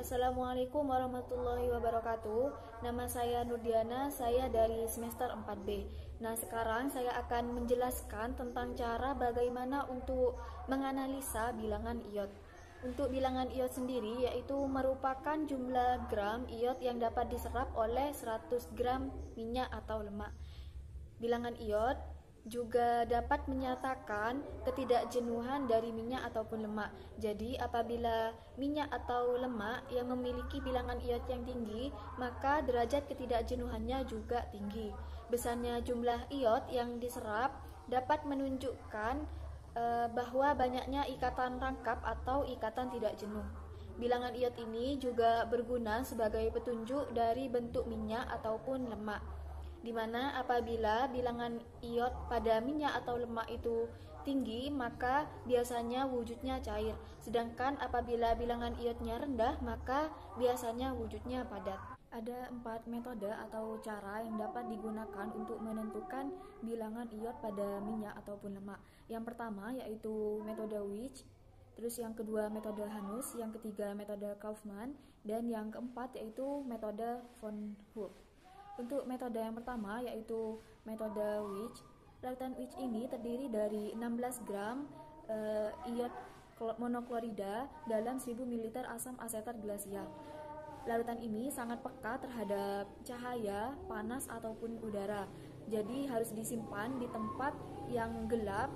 Assalamualaikum warahmatullahi wabarakatuh. Nama saya Nurdiana, saya dari semester 4B. Nah, sekarang saya akan menjelaskan tentang cara bagaimana untuk menganalisa bilangan iot. Untuk bilangan iot sendiri yaitu merupakan jumlah gram iot yang dapat diserap oleh 100 gram minyak atau lemak. Bilangan iot juga dapat menyatakan ketidakjenuhan dari minyak ataupun lemak. Jadi apabila minyak atau lemak yang memiliki bilangan iot yang tinggi, maka derajat ketidakjenuhannya juga tinggi. Besarnya jumlah iot yang diserap dapat menunjukkan bahwa banyaknya ikatan rangkap atau ikatan tidak jenuh. Bilangan iot ini juga berguna sebagai petunjuk dari bentuk minyak ataupun lemak, di mana apabila bilangan iot pada minyak atau lemak itu tinggi, maka biasanya wujudnya cair. Sedangkan apabila bilangan iotnya rendah, maka biasanya wujudnya padat. Ada 4 metode atau cara yang dapat digunakan untuk menentukan bilangan iot pada minyak ataupun lemak. Yang pertama yaitu metode Witch, terus yang kedua metode Hanus, yang ketiga metode Kaufman, dan yang keempat yaitu metode von Hoek. Untuk metode yang pertama yaitu metode Witch, larutan Witch ini terdiri dari 16 gram iot monoklorida dalam 1000 ml asam asetat glasial. Larutan ini sangat peka terhadap cahaya, panas ataupun udara. Jadi harus disimpan di tempat yang gelap,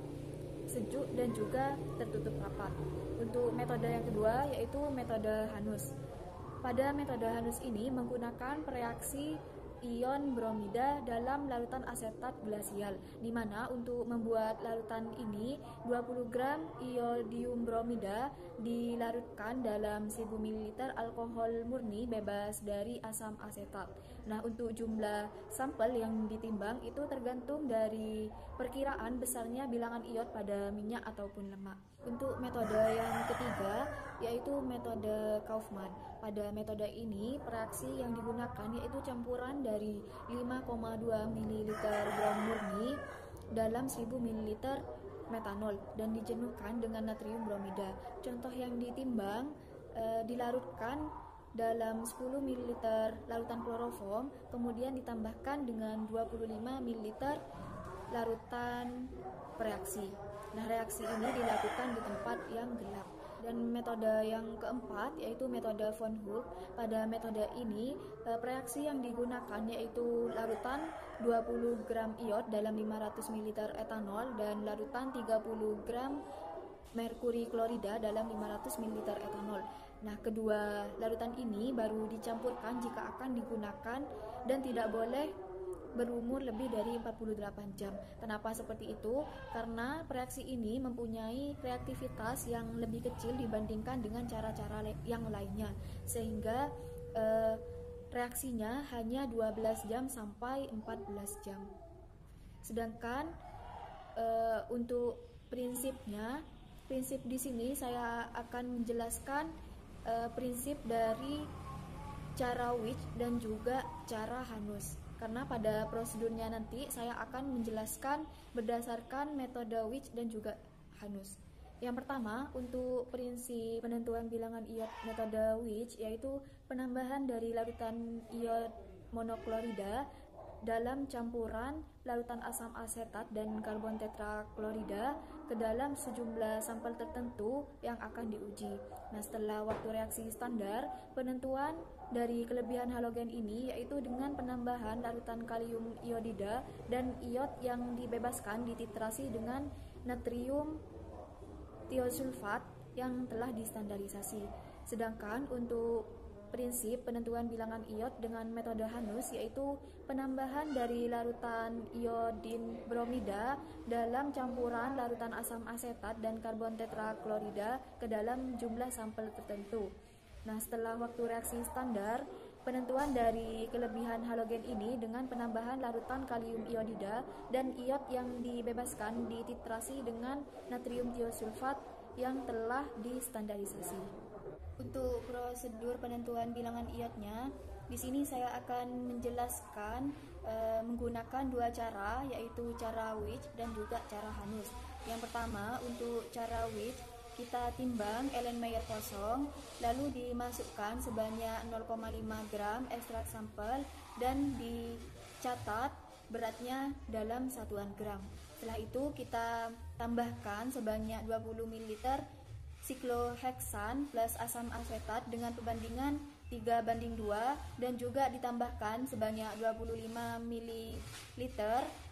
sejuk dan juga tertutup rapat. Untuk metode yang kedua yaitu metode Hanus. Pada metode Hanus ini menggunakan reaksi ion bromida dalam larutan asetat glasial, di mana untuk membuat larutan ini 20 gram iodium bromida dilarutkan dalam 1000 ml alkohol murni bebas dari asam asetat. Nah, untuk jumlah sampel yang ditimbang itu tergantung dari perkiraan besarnya bilangan iot pada minyak ataupun lemak. Untuk metode yang ketiga yaitu metode Kaufman. Pada metode ini reaksi yang digunakan yaitu campuran dari 5,2 ml brom murni dalam 1000 ml metanol dan dijenuhkan dengan natrium bromida. Contoh yang ditimbang dilarutkan dalam 10 ml larutan kloroform, kemudian ditambahkan dengan 25 ml larutan reaksi. Nah, reaksi ini dilakukan di tempat yang gelap. Dan metode yang keempat yaitu metode von Hoek. Pada metode ini reaksi yang digunakan yaitu larutan 20 gram iot dalam 500 ml etanol dan larutan 30 gram merkuri klorida dalam 500 ml etanol. Nah, kedua larutan ini baru dicampurkan jika akan digunakan dan tidak boleh berumur lebih dari 48 jam. Kenapa seperti itu? Karena reaksi ini mempunyai reaktivitas yang lebih kecil dibandingkan dengan cara-cara yang lainnya, sehingga reaksinya hanya 12 jam sampai 14 jam. Sedangkan untuk prinsip di sini saya akan menjelaskan prinsip dari cara Witch dan juga cara Hanus. Karena pada prosedurnya nanti saya akan menjelaskan berdasarkan metode Witch dan juga Hanus. Yang pertama, untuk prinsip penentuan bilangan iot metode Witch yaitu penambahan dari larutan iot monoklorida dalam campuran larutan asam asetat dan karbon tetraklorida ke dalam sejumlah sampel tertentu yang akan diuji. Nah, setelah waktu reaksi standar, penentuan dari kelebihan halogen ini yaitu dengan penambahan larutan kalium iodida dan iot yang dibebaskan dititrasi dengan natrium tiosulfat yang telah distandarisasi. Sedangkan untuk prinsip penentuan bilangan iot dengan metode Hanus yaitu penambahan dari larutan iodin bromida dalam campuran larutan asam asetat dan karbon tetraklorida ke dalam jumlah sampel tertentu. Nah, setelah waktu reaksi standar, penentuan dari kelebihan halogen ini dengan penambahan larutan kalium iodida dan iot yang dibebaskan dititrasi dengan natrium tiosulfat yang telah distandarisasi. Untuk prosedur penentuan bilangan iotnya, di sini saya akan menjelaskan menggunakan dua cara, yaitu cara Witch dan juga cara Hanus. Yang pertama, untuk cara Witch, kita timbang Erlenmeyer kosong, lalu dimasukkan sebanyak 0,5 gram ekstrak sampel dan dicatat beratnya dalam satuan gram. Setelah itu kita tambahkan sebanyak 20 ml sikloheksan plus asam asetat dengan perbandingan 3:2 dan juga ditambahkan sebanyak 25 ml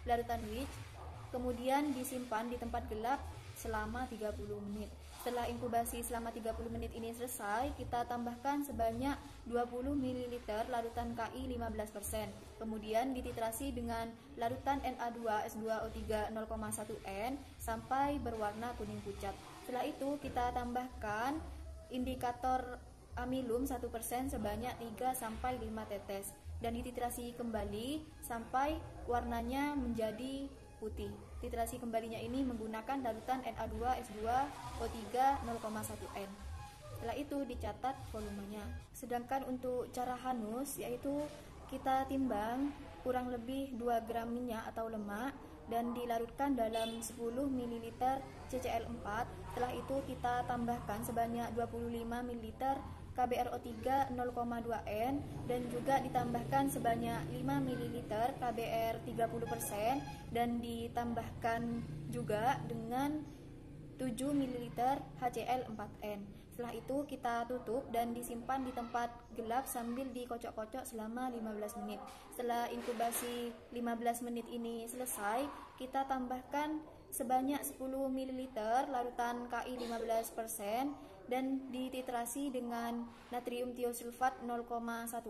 larutan wich. Kemudian disimpan di tempat gelap selama 30 menit. Setelah inkubasi selama 30 menit ini selesai, kita tambahkan sebanyak 20 ml larutan KI 15%. Kemudian dititrasi dengan larutan Na2S2O3 0,1 N sampai berwarna kuning pucat. Setelah itu kita tambahkan indikator amilum 1% sebanyak 3-5 tetes dan dititrasi kembali sampai warnanya menjadi putih. Titrasi kembalinya ini menggunakan larutan Na2S2O3 0,1 N. Setelah itu dicatat volumenya. Sedangkan untuk cara hanus yaitu kita timbang kurang lebih 2 gram minyak atau lemak dan dilarutkan dalam 10 ml CCl4. Setelah itu kita tambahkan sebanyak 25 ml KBRO3 0,2 N dan juga ditambahkan sebanyak 5 ml KBR 30% dan ditambahkan juga dengan 7 ml HCl4N. Setelah itu kita tutup dan disimpan di tempat gelap sambil dikocok-kocok selama 15 menit. Setelah inkubasi 15 menit ini selesai, kita tambahkan sebanyak 10 ml larutan KI 15% dan dititrasi dengan natrium tiosulfat 0,1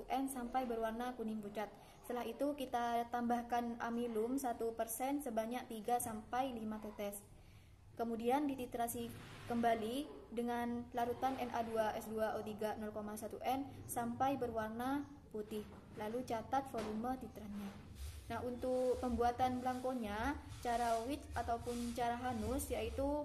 N sampai berwarna kuning pucat. Setelah itu kita tambahkan amilum 1% sebanyak 3-5 tetes. Kemudian dititrasi kembali dengan larutan Na2S2O3 0,1 N sampai berwarna putih. Lalu catat volume titrannya. Nah, untuk pembuatan blankonya, cara wich ataupun cara hanus yaitu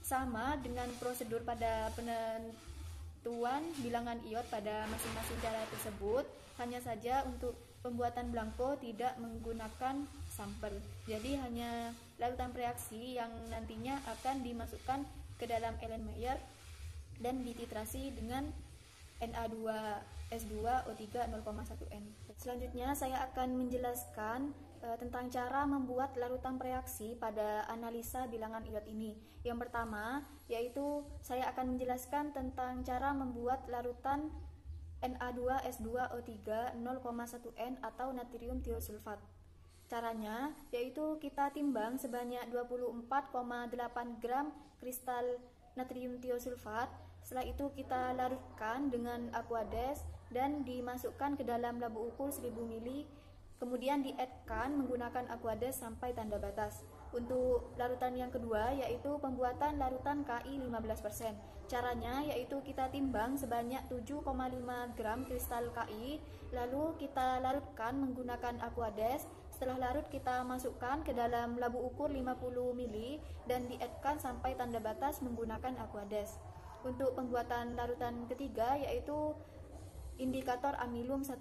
sama dengan prosedur pada penentuan bilangan iot pada masing-masing cara tersebut. Hanya saja untuk pembuatan blanko tidak menggunakan sampel. Jadi hanya larutan reaksi yang nantinya akan dimasukkan ke dalam Erlenmeyer dan dititrasi dengan Na2S2O3 0,1 N. Selanjutnya saya akan menjelaskan tentang cara membuat larutan reaksi pada analisa bilangan iot ini. Yang pertama yaitu saya akan menjelaskan tentang cara membuat larutan Na2S2O3 0,1 N atau natrium tiosulfat. Caranya yaitu kita timbang sebanyak 24,8 gram kristal natrium tiosulfat. Setelah itu kita larutkan dengan aquades dan dimasukkan ke dalam labu ukur 1000 ml. Kemudian di-add-kan menggunakan aquades sampai tanda batas. Untuk larutan yang kedua yaitu pembuatan larutan KI 15%. Caranya yaitu kita timbang sebanyak 7,5 gram kristal KI, lalu kita larutkan menggunakan aquades. Setelah larut kita masukkan ke dalam labu ukur 50 ml dan di-add-kan sampai tanda batas menggunakan aquades. Untuk pembuatan larutan ketiga yaitu indikator amilum 1%.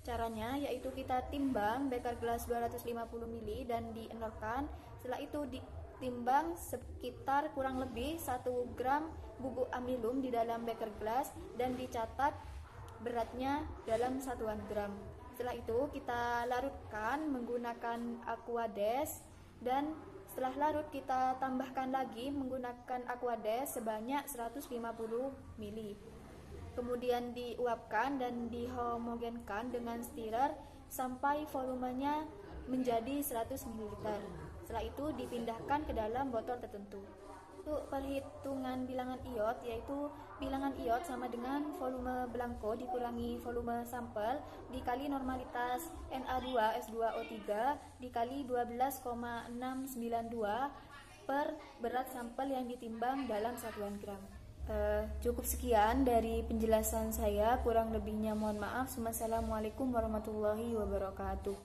Caranya yaitu kita timbang beker gelas 250 ml dan dienorkan. Setelah itu ditimbang sekitar kurang lebih 1 gram bubuk amilum di dalam beker gelas dan dicatat beratnya dalam satuan gram. Setelah itu kita larutkan menggunakan aquades dan setelah larut kita tambahkan lagi menggunakan aquades sebanyak 150 ml. Kemudian diuapkan dan dihomogenkan dengan stirrer sampai volumenya menjadi 100 ml. Setelah itu dipindahkan ke dalam botol tertentu. Untuk perhitungan bilangan iot yaitu bilangan iot sama dengan volume blanko dikurangi volume sampel dikali normalitas Na2S2O3 dikali 12,692 per berat sampel yang ditimbang dalam satuan gram. Cukup sekian dari penjelasan saya, kurang lebihnya mohon maaf. Wassalamualaikum warahmatullahi wabarakatuh.